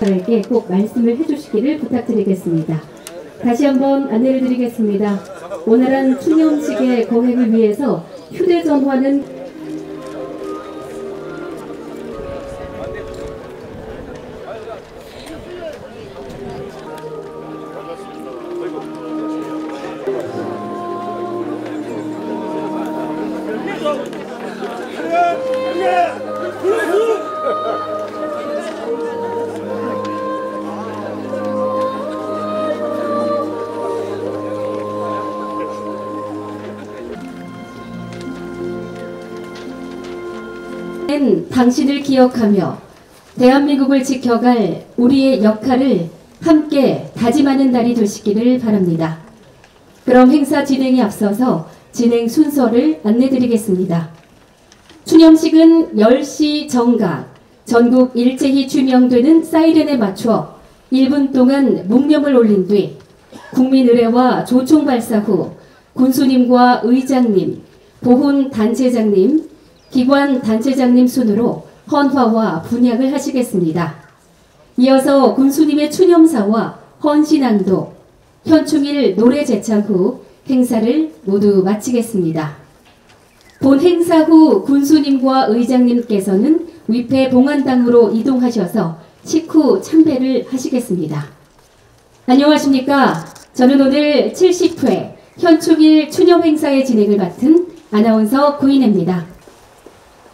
작가에게 꼭 말씀을 해주시기를 부탁드리겠습니다. 다시 한번 안내를 드리겠습니다. 원활한 추념식의 거행을 위해서 휴대전화는 당신을 기억하며 대한민국을 지켜갈 우리의 역할을 함께 다짐하는 날이 되시기를 바랍니다. 그럼 행사 진행에 앞서서 진행 순서를 안내드리겠습니다. 추념식은 10시 정각 전국 일제히 추명되는 사이렌에 맞춰 1분 동안 묵념을 올린 뒤 국민의례와 조총 발사 후 군수님과 의장님, 보훈 단체장님, 기관 단체장님 순으로 헌화와 분약을 하시겠습니다. 이어서 군수님의 추념사와 헌신안도, 현충일 노래 제창 후 행사를 모두 마치겠습니다. 본 행사 후 군수님과 의장님께서는 위패 봉안당으로 이동하셔서 식후 참배를 하시겠습니다. 안녕하십니까? 저는 오늘 70회 현충일 추념 행사의 진행을 맡은 아나운서 구인혜입니다.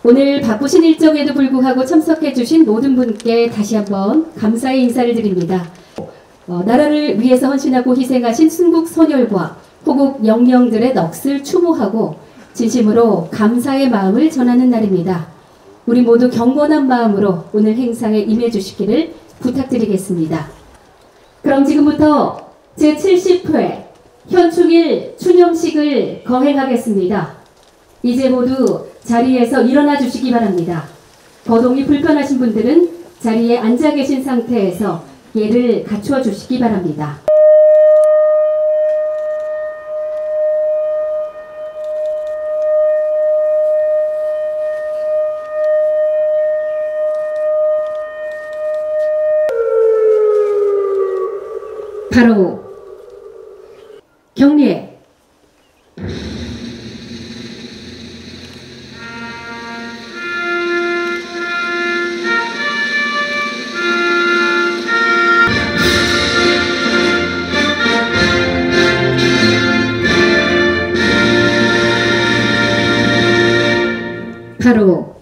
오늘 바쁘신 일정에도 불구하고 참석해주신 모든 분께 다시 한번 감사의 인사를 드립니다. 나라를 위해서 헌신하고 희생하신 순국 선열과 호국 영령들의 넋을 추모하고 진심으로 감사의 마음을 전하는 날입니다. 우리 모두 경건한 마음으로 오늘 행사에 임해주시기를 부탁드리겠습니다. 그럼 지금부터 제70회 현충일 추념식을 거행하겠습니다. 이제 모두 자리에서 일어나 주시기 바랍니다. 거동이 불편하신 분들은 자리에 앉아 계신 상태에서 예를 갖추어 주시기 바랍니다. 바로 경례 바로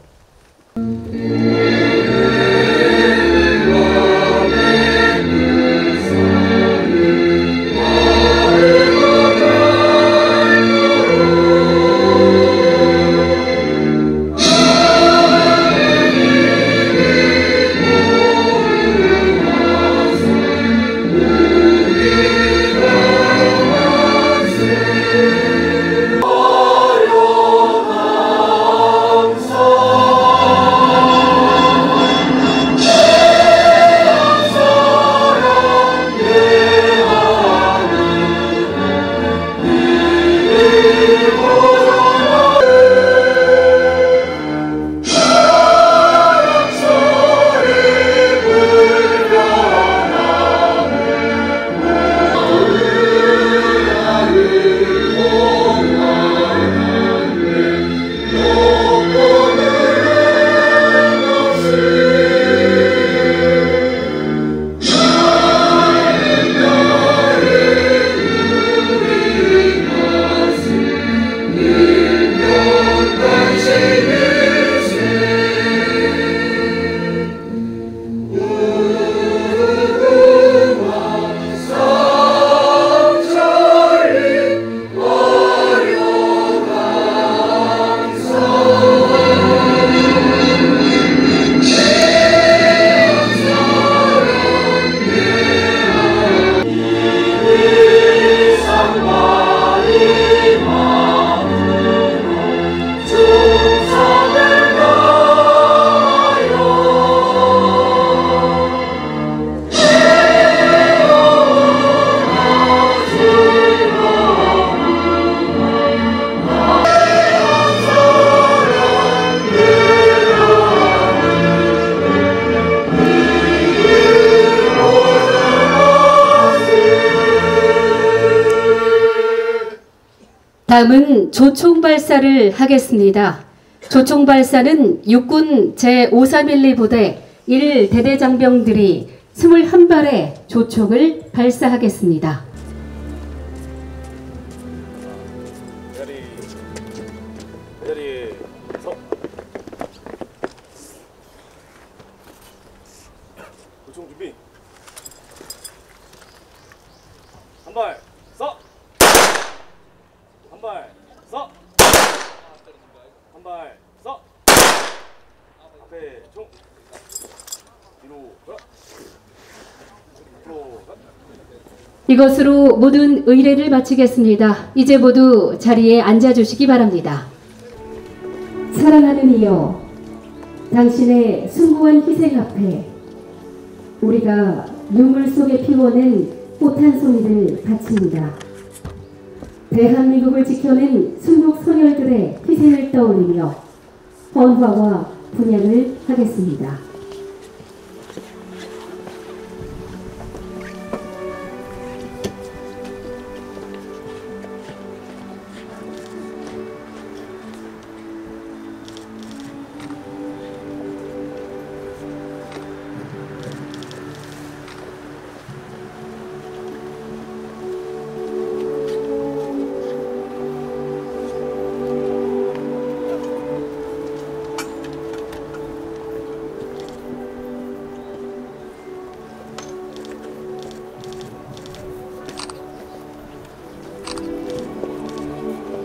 다음은 조총 발사를 하겠습니다. 조총 발사는 육군 제531 부대 1대대장병들이 21발의 조총을 발사하겠습니다. 제자리 서. 조총 준비. 한 발 서. 한 발 서. 한 발 서. 앞에 총. 뒤로 가. 뒤로 가. 이것으로 모든 의례를 마치겠습니다. 이제 모두 자리에 앉아주시기 바랍니다. 사랑하는 이여, 당신의 숭고한 희생 앞에 우리가 눈물 속에 피워낸 꽃 한 송이를 바칩니다. 대한민국을 지켜낸 순국 선열들의 희생을 떠올리며 헌화와 분향을 하겠습니다.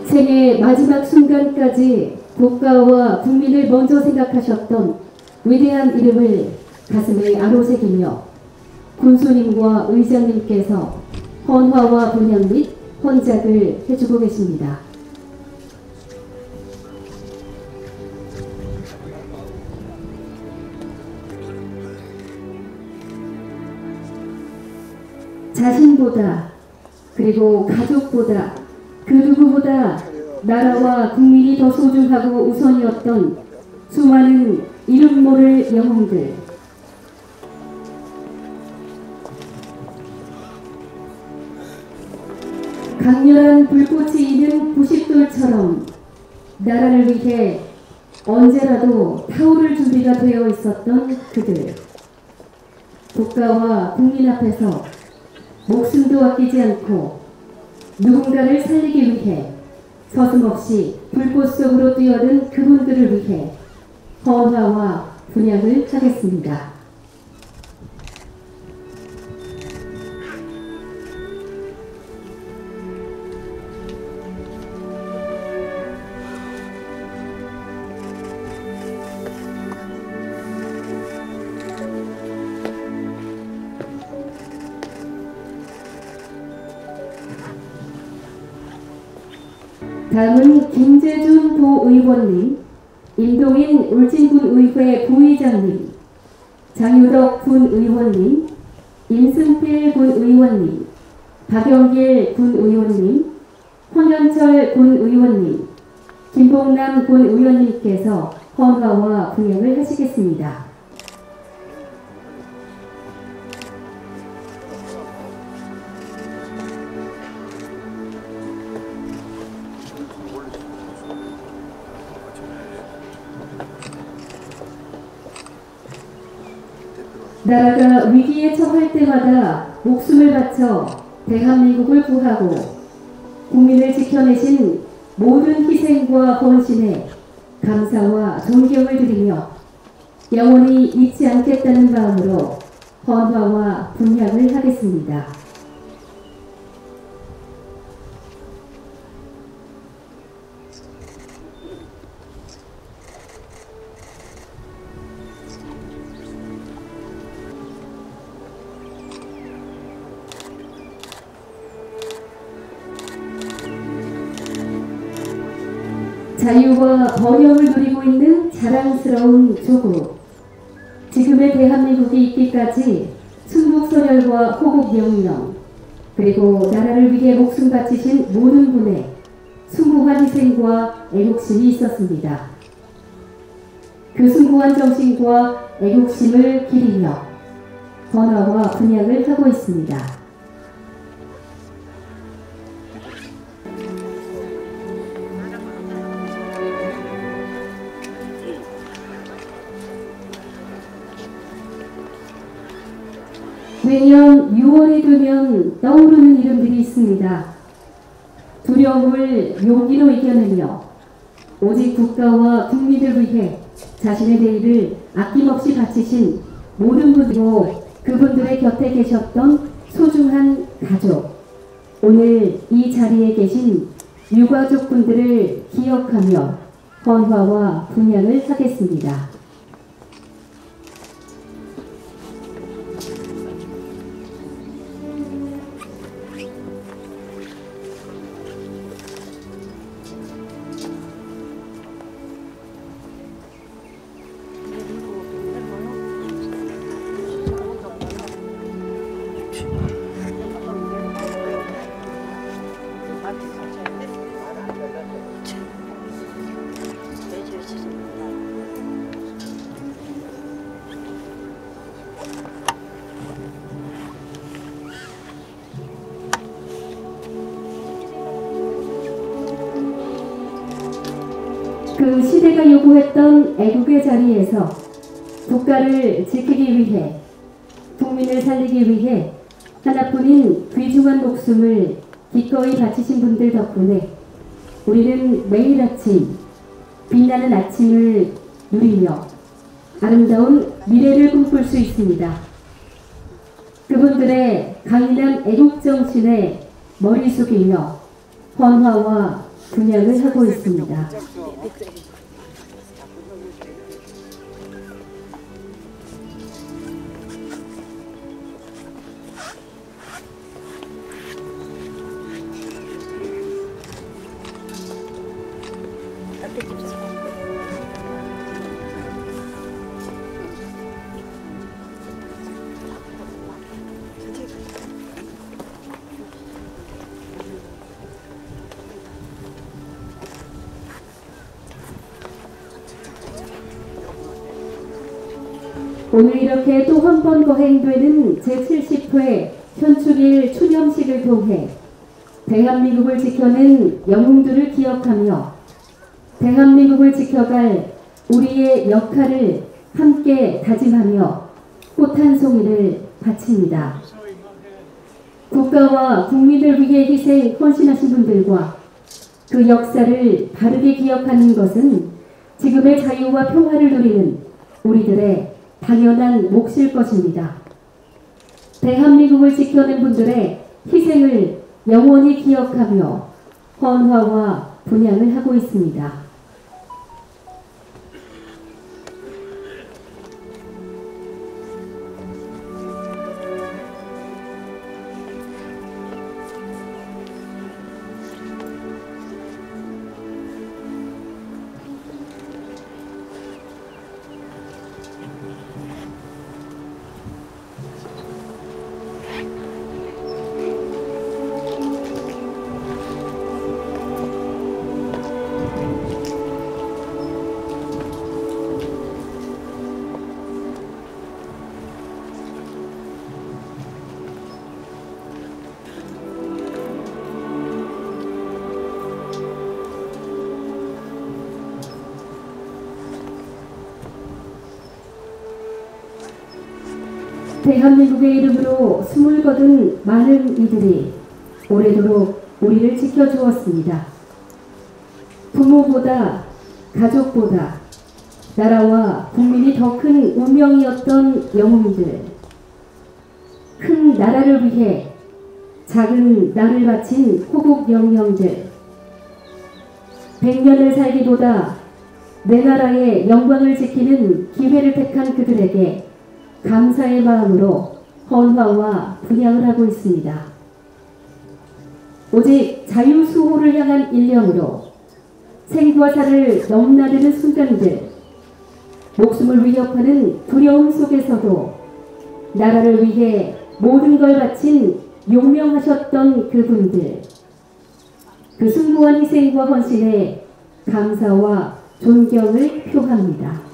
생의 마지막 순간까지 국가와 국민을 먼저 생각하셨던 위대한 이름을 가슴에 아로새기며 군수님과 의장님께서 헌화와 분향 및 헌작을 해주고 계십니다. 자신보다 그리고 가족보다 그 누구보다 나라와 국민이 더 소중하고 우선이었던 수많은 이름 모를 영웅들, 강렬한 불꽃이 있는 부싯돌처럼 나라를 위해 언제라도 타오를 준비가 되어 있었던 그들, 국가와 국민 앞에서 목숨도 아끼지 않고 누군가를 살리기 위해 서슴없이 불꽃 속으로 뛰어든 그분들을 위해 헌화와 분향을 하겠습니다. 다음은 김재준 도의원님, 임동인 울진군의회 부의장님, 장유덕 군의원님, 임승필 군의원님, 박영길 군의원님, 황현철 군의원님, 김봉남 군의원님께서 헌화와 분향을 하시겠습니다. 나라가 위기에 처할 때마다 목숨을 바쳐 대한민국을 구하고 국민을 지켜내신 모든 희생과 헌신에 감사와 존경을 드리며 영원히 잊지 않겠다는 마음으로 헌화와 분향을 하겠습니다. 자유와 번영을 누리고 있는 자랑스러운 조국, 지금의 대한민국이 있기까지 순국선열과 호국명령, 그리고 나라를 위해 목숨 바치신 모든 분의 숭고한 희생과 애국심이 있었습니다. 그 숭고한 정신과 애국심을 기리며 헌화와 분향을 하고 있습니다. 매년 6월이 되면 떠오르는 이름들이 있습니다. 두려움을 용기로 이겨내며 오직 국가와 국민을 위해 자신의 내일을 아낌없이 바치신 모든 분들로 그분들의 곁에 계셨던 소중한 가족, 오늘 이 자리에 계신 유가족분들을 기억하며 헌화와 분향을 하겠습니다. 그 시대가 요구했던 애국의 자리에서 국가를 지키기 위해, 국민을 살리기 위해 하나뿐인 귀중한 목숨을 기꺼이 바치신 분들 덕분에 우리는 매일 아침 빛나는 아침을 누리며 아름다운 미래를 꿈꿀 수 있습니다. 그분들의 강인한 애국정신에 머리 숙이며 헌화와 분향을 하고 있습니다. 오늘 이렇게 또 한 번 거행되는 제70회 현충일 추념식을 통해 대한민국을 지켜낸 영웅들을 기억하며 대한민국을 지켜갈 우리의 역할을 함께 다짐하며 꽃 한 송이를 바칩니다. 국가와 국민을 위해 희생 헌신하신 분들과 그 역사를 바르게 기억하는 것은 지금의 자유와 평화를 누리는 우리들의 당연한 몫일 것입니다. 대한민국을 지켜낸 분들의 희생을 영원히 기억하며 헌화와 분향을 하고 있습니다. 대한민국의 이름으로 숨을 거둔 많은 이들이 오래도록 우리를 지켜주었습니다. 부모보다 가족보다 나라와 국민이 더 큰 운명이었던 영웅들, 큰 나라를 위해 작은 나를 바친 호국 영령들, 100년을 살기보다 내 나라의 영광을 지키는 기회를 택한 그들에게 감사의 마음으로 헌화와 분향을 하고 있습니다. 오직 자유수호를 향한 일념으로 생과 사를 넘나드는 순간들, 목숨을 위협하는 두려움 속에서도 나라를 위해 모든 걸 바친 용명하셨던 그분들, 그 숭고한 희생과 헌신에 감사와 존경을 표합니다.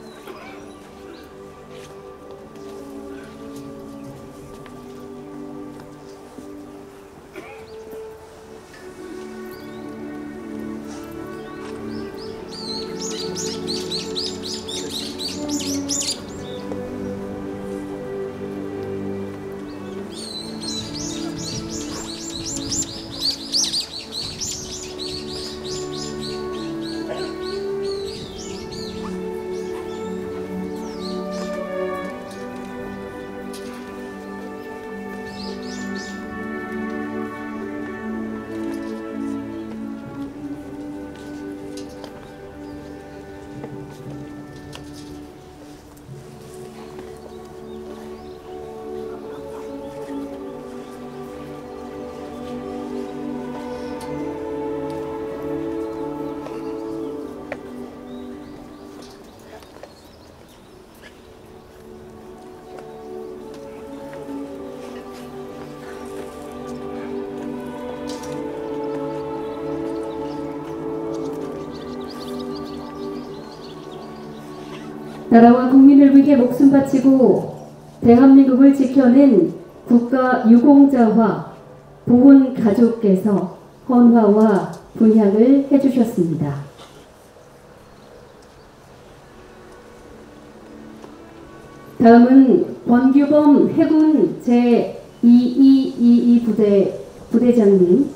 나라와 국민을 위해 목숨 바치고 대한민국을 지켜낸 국가 유공자와 보훈 가족께서 헌화와 분향을 해주셨습니다. 다음은 권규범 해군 제2222 부대장님,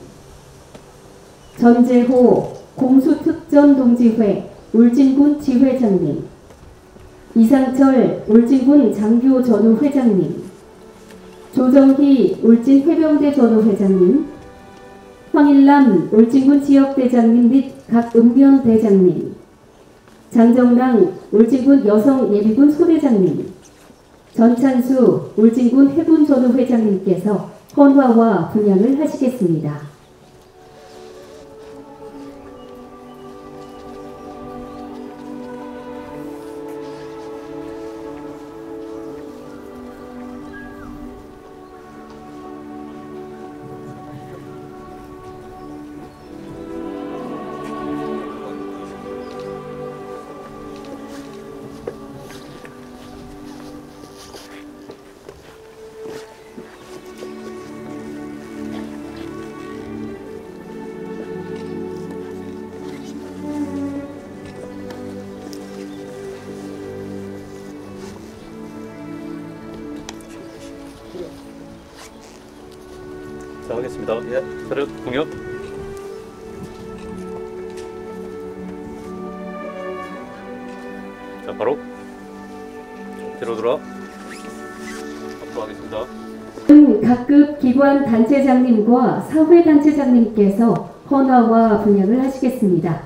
전재호 공수특전동지회 울진군 지회장님, 이상철 울진군 장교 전우회장님, 조정희 울진해병대 전우회장님, 황일남 울진군 지역대장님 및 각 읍면대장님, 장정랑 울진군 여성예비군 소대장님, 전찬수 울진군 해군 전우회장님께서 헌화와 분향을 하시겠습니다. 자, 하겠습니다. 예, 차렷 공연. 자, 바로 뒤로 돌아. 앞으로 하겠습니다. 각급 기관 단체장님과 사회단체장님께서 헌화와 분향을 하시겠습니다.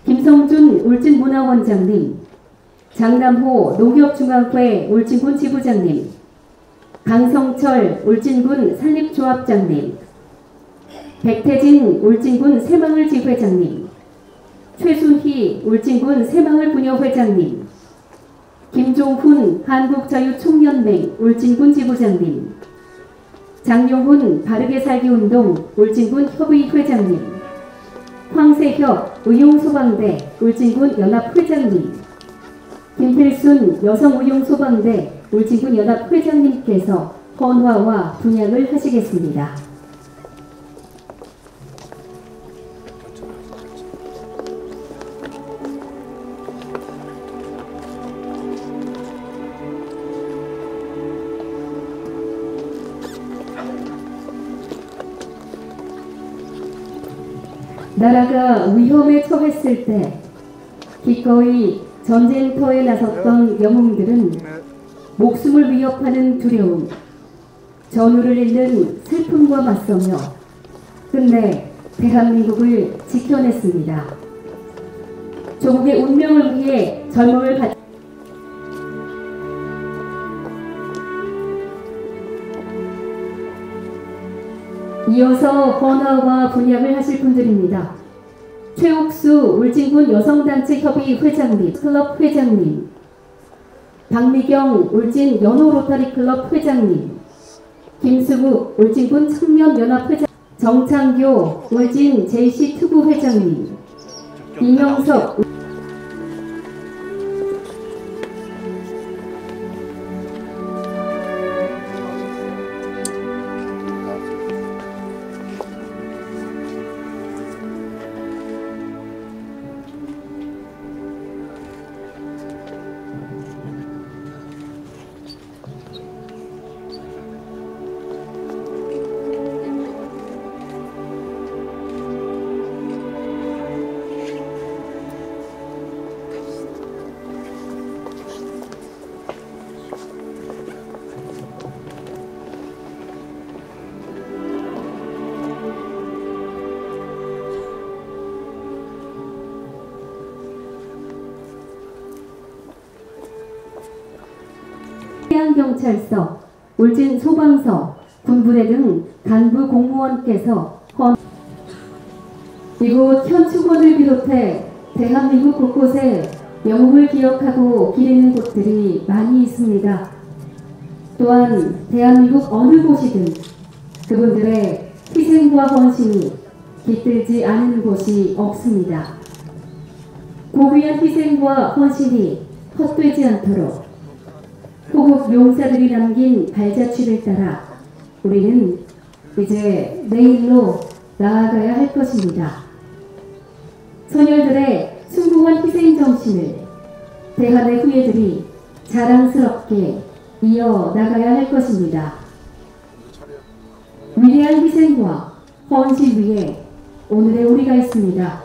김성준 울진문화원장님, 장남호 농협중앙회 울진군 지부장님, 강성철 울진군 산림조합장님, 백태진 울진군 새마을 지회장님, 최순희 울진군 새마을 부녀회장님, 김종훈 한국자유총연맹 울진군 지부장님, 장용훈 바르게살기운동 울진군 협의회장님, 황세혁 의용소방대 울진군 연합회장님, 김필순 여성의용소방대 울진군 연합회장님께서 헌화와 분향을 하시겠습니다. 나라가 위험에 처했을 때 기꺼이 전쟁터에 나섰던 영웅들은 목숨을 위협하는 두려움, 전우를 잃는 슬픔과 맞서며 끝내 대한민국을 지켜냈습니다. 조국의 운명을 위해 젊음을 바치 이어서 헌화와 분향을 하실 분들입니다. 최옥수 울진군 여성단체협의 회장님, 클럽 회장님, 박미경 울진 연호로타리클럽 회장님, 김승욱 울진군 청년연합회장, 정창교 울진 JC투구 회장님, 이명석 해양경찰서, 울진소방서, 군부대 등 간부 공무원께서 이곳 현충원을 비롯해 대한민국 곳곳에 영웅을 기억하고 기리는 곳들이 많이 있습니다. 또한 대한민국 어느 곳이든 그분들의 희생과 헌신이 깃들지 않은 곳이 없습니다. 고귀한 희생과 헌신이 헛되지 않도록 호국 용사들이 남긴 발자취를 따라 우리는 이제 내일로 나아가야 할 것입니다. 소녀들의 숭고한 희생정신을 대한의 후예들이 자랑스럽게 이어나가야 할 것입니다. 위대한 희생과 헌신 위에 오늘의 우리가 있습니다.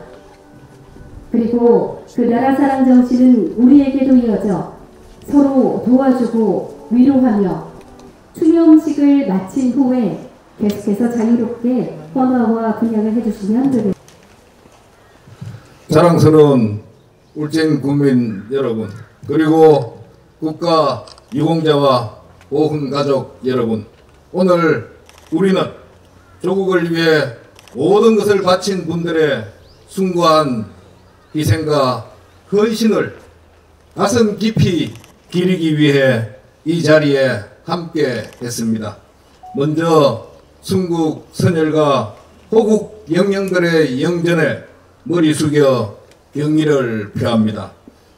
그리고 그 나라 사랑 정신은 우리에게도 이어져 서로 도와주고 위로하며 추념식을 마친 후에 계속해서 자유롭게 헌화와 분양을 해주시면 되겠습니다. 자랑스러운 울진 국민 여러분, 그리고 국가 유공자와 보훈 가족 여러분, 오늘 우리는 조국을 위해 모든 것을 바친 분들의 숭고한 희생과 헌신을 가슴 깊이 기리기 위해 이 자리에 함께 했습니다. 먼저 순국 선열과 호국 영령들의 영전에 머리 숙여 경의를 표합니다.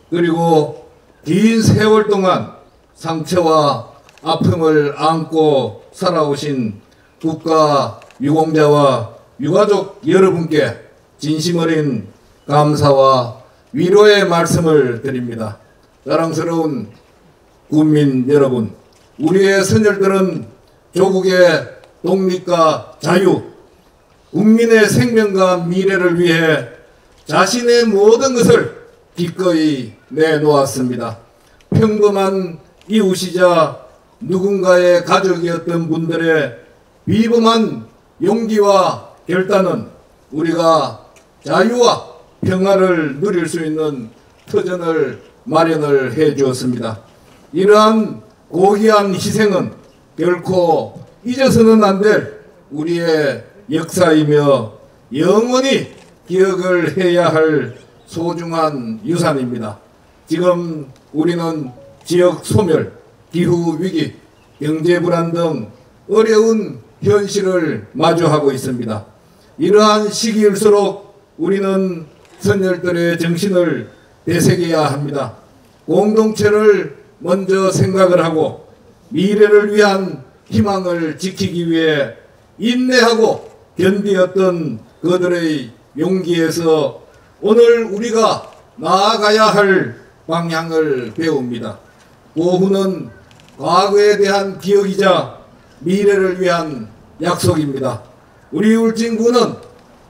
그리고 긴 세월 동안 상처와 아픔을 안고 살아오신 국가 유공자와 유가족 여러분께 진심 어린 감사와 위로의 말씀을 드립니다. 자랑스러운 국민 여러분, 우리의 선열들은 조국의 독립과 자유, 국민의 생명과 미래를 위해 자신의 모든 것을 기꺼이 내놓았습니다. 평범한 이웃이자 누군가의 가족이었던 분들의 비범한 용기와 결단은 우리가 자유와 평화를 누릴 수 있는 터전을 마련을 해 주었습니다. 이러한 고귀한 희생은 결코 잊어서는 안 될 우리의 역사이며 영원히 기억을 해야 할 소중한 유산입니다. 지금 우리는 지역 소멸, 기후위기, 경제불안 등 어려운 현실을 마주하고 있습니다. 이러한 시기일수록 우리는 선열들의 정신을 되새겨야 합니다. 공동체를 먼저 생각을 하고 미래를 위한 희망을 지키기 위해 인내하고 견디었던 그들의 용기에서 오늘 우리가 나아가야 할 방향을 배웁니다. 보훈은 과거에 대한 기억이자 미래를 위한 약속입니다. 우리 울진군은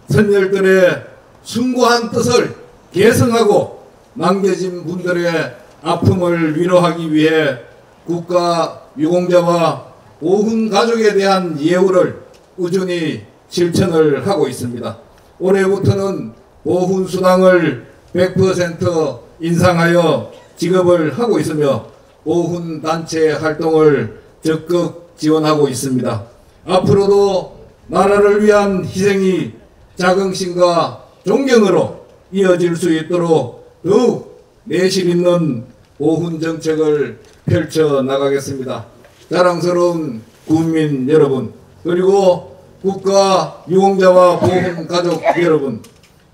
선열들의 숭고한 뜻을 계승하고 남겨진 분들의 아픔을 위로하기 위해 국가 유공자와 보훈 가족에 대한 예우를 꾸준히 실천을 하고 있습니다. 올해부터는 보훈 수당을 100% 인상하여 지급을 하고 있으며 보훈 단체 활동을 적극 지원하고 있습니다. 앞으로도 나라를 위한 희생이 자긍심과 존경으로 이어질 수 있도록 더욱 내실 있는 보훈 정책을 펼쳐 나가겠습니다. 자랑스러운 국민 여러분, 그리고 국가 유공자와 보훈 가족 여러분,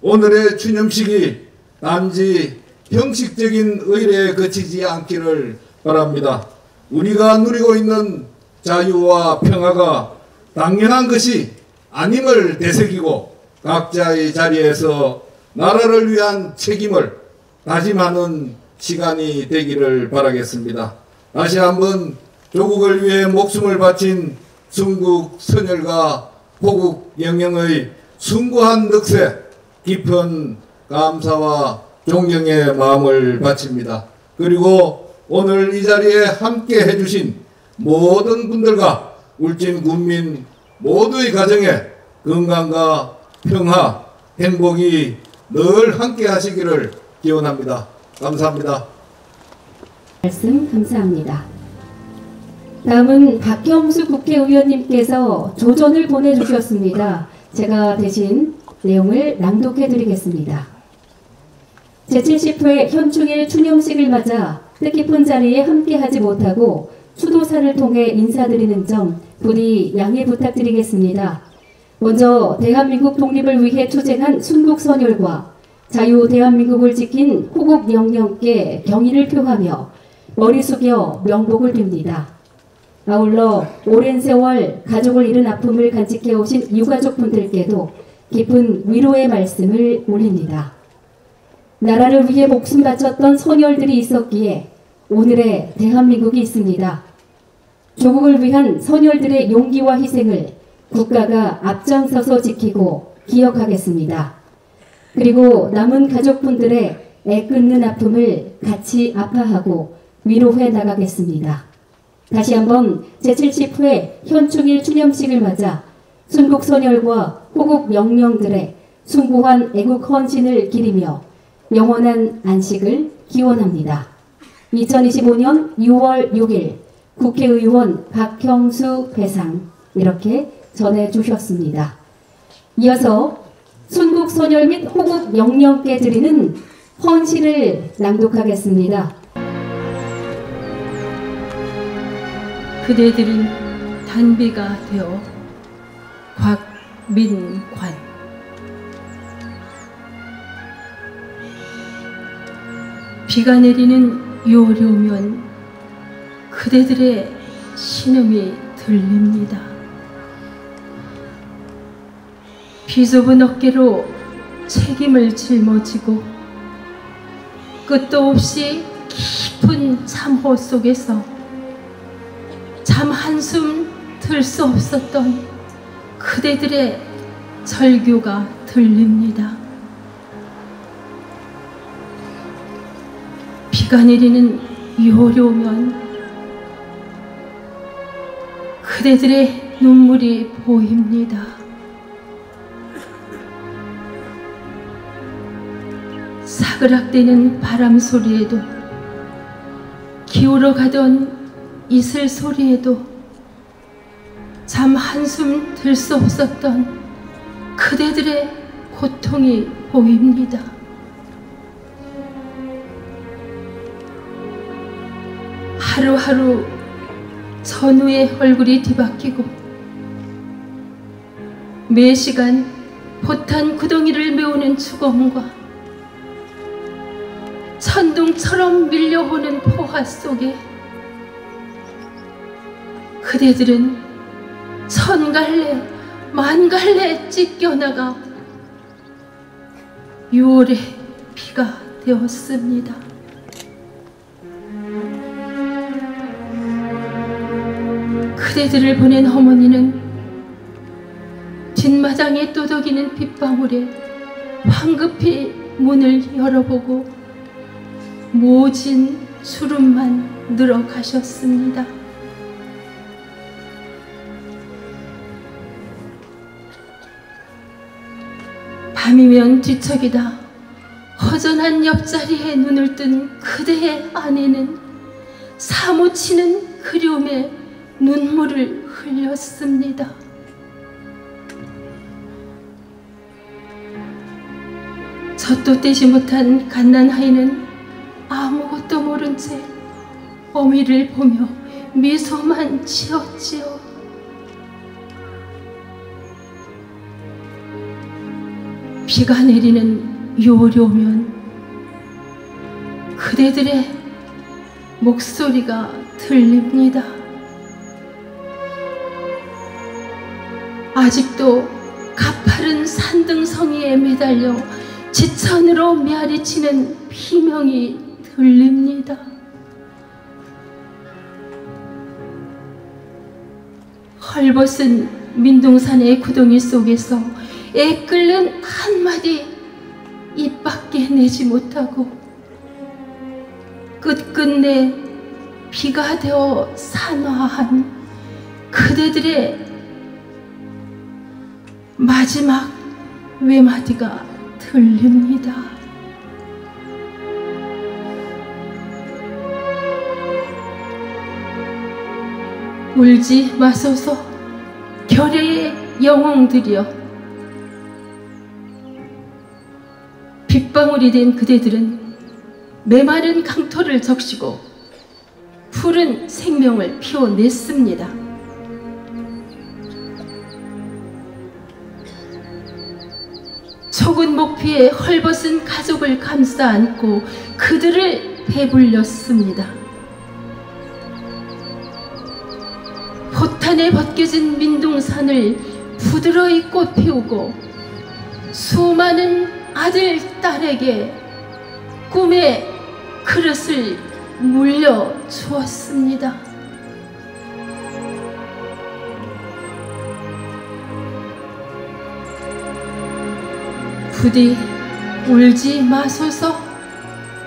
오늘의 추념식이 단지 형식적인 의례에 그치지 않기를 바랍니다. 우리가 누리고 있는 자유와 평화가 당연한 것이 아님을 되새기고 각자의 자리에서 나라를 위한 책임을 다짐하는 시간이 되기를 바라겠습니다. 다시 한번 조국을 위해 목숨을 바친 순국 선열과 호국 영령의 숭고한 늑세 깊은 감사와 존경의 마음을 바칩니다. 그리고 오늘 이 자리에 함께 해주신 모든 분들과 울진 군민 모두의 가정에 건강과 평화, 행복이 늘 함께 하시기를 기원합니다. 감사합니다. 말씀 감사합니다. 다음은 박형수 국회의원님께서 조전을 보내주셨습니다. 제가 대신 내용을 낭독해 드리겠습니다. 제70회 현충일 추념식을 맞아 뜻깊은 자리에 함께하지 못하고 추도사를 통해 인사드리는 점 부디 양해 부탁드리겠습니다. 먼저 대한민국 독립을 위해 투쟁한 순국선열과 자유 대한민국을 지킨 호국 영령께 경의를 표하며 머리 숙여 명복을 빕니다. 아울러 오랜 세월 가족을 잃은 아픔을 간직해 오신 유가족분들께도 깊은 위로의 말씀을 올립니다. 나라를 위해 목숨 바쳤던 선열들이 있었기에 오늘의 대한민국이 있습니다. 조국을 위한 선열들의 용기와 희생을 국가가 앞장서서 지키고 기억하겠습니다. 그리고 남은 가족분들의 애끓는 아픔을 같이 아파하고 위로해 나가겠습니다. 다시 한번 제70회 현충일 추념식을 맞아 순국 선열과 호국 영령들의 숭고한 애국 헌신을 기리며 영원한 안식을 기원합니다. 2025년 6월 6일 국회의원 박형수 배상 이렇게 전해주셨습니다. 이어서 순국 선열 및 호국 영령께 드리는 헌신을 낭독하겠습니다. 그대들은 단비가 되어 곽민관 비가 내리는 요료면 그대들의 신음이 들립니다. 비좁은 어깨로 책임을 짊어지고 끝도 없이 깊은 참호 속에서 잠 한숨 들 수 없었던 그대들의 절규가 들립니다. 비가 내리는 요료면 그대들의 눈물이 보입니다. 사그락대는 바람 소리에도 기울어 가던 이슬 소리에도 잠 한숨 들 수 없었던 그대들의 고통이 보입니다. 하루하루 전우의 얼굴이 뒤바뀌고 매시간 포탄 구덩이를 메우는 죽음과 천둥처럼 밀려오는 포화 속에 그대들은 천갈래 만갈래 찢겨나가 6월의 비가 되었습니다. 그대들을 보낸 어머니는 뒷마당에 또덕이는 빗방울에 황급히 문을 열어보고 모진 주름만 늘어가셨습니다. 밤이면 뒤척이다 허전한 옆자리에 눈을 뜬 그대의 아내는 사무치는 그리움에 눈물을 흘렸습니다. 젖도 떼지 못한 갓난아이는 아무것도 모른 채 어미를 보며 미소만 지었지요. 비가 내리는 요료면 그대들의 목소리가 들립니다. 아직도 가파른 산등성이에 매달려 지천으로 메아리치는 비명이 들립니다. 헐벗은 민둥산의 구덩이 속에서 애 끓는 한마디 입 밖에 내지 못하고 끝끝내 비가 되어 산화한 그대들의 마지막 외마디가 들립니다. 울지 마소서 결의의 영웅들이여. 빗방울이 된 그대들은 메마른 강토를 적시고 푸른 생명을 피워냈습니다. 촉은 목피에 헐벗은 가족을 감싸 안고 그들을 배불렸습니다. 포탄에 벗겨진 민둥산을 부드러이 꽃 피우고 수많은 아들, 딸에게 꿈의 그릇을 물려주었습니다. 부디 울지 마소서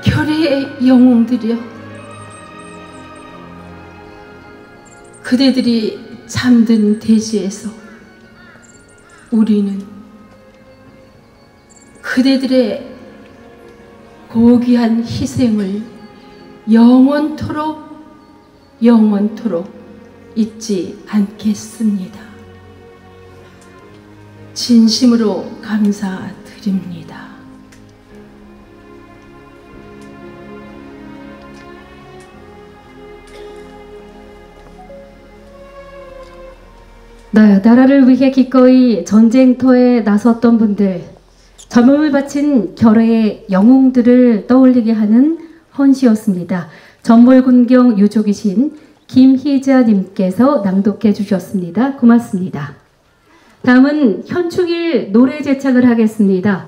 결의의 영웅들이여. 그대들이 잠든 대지에서 우리는 그대들의 고귀한 희생을 영원토록 잊지 않겠습니다. 진심으로 감사드립니다. 네, 나라를 위해 기꺼이 전쟁터에 나섰던 분들, 젊음을 바친 결의의 영웅들을 떠올리게 하는 헌시였습니다. 전몰군경 유족이신 김희자님께서 낭독해 주셨습니다. 고맙습니다. 다음은 현충일 노래 제창을 하겠습니다.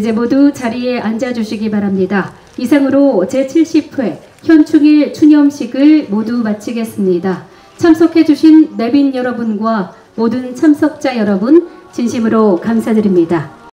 이제 모두 자리에 앉아주시기 바랍니다. 이상으로 제70회 현충일 추념식을 모두 마치겠습니다. 참석해주신 내빈 여러분과 모든 참석자 여러분 진심으로 감사드립니다.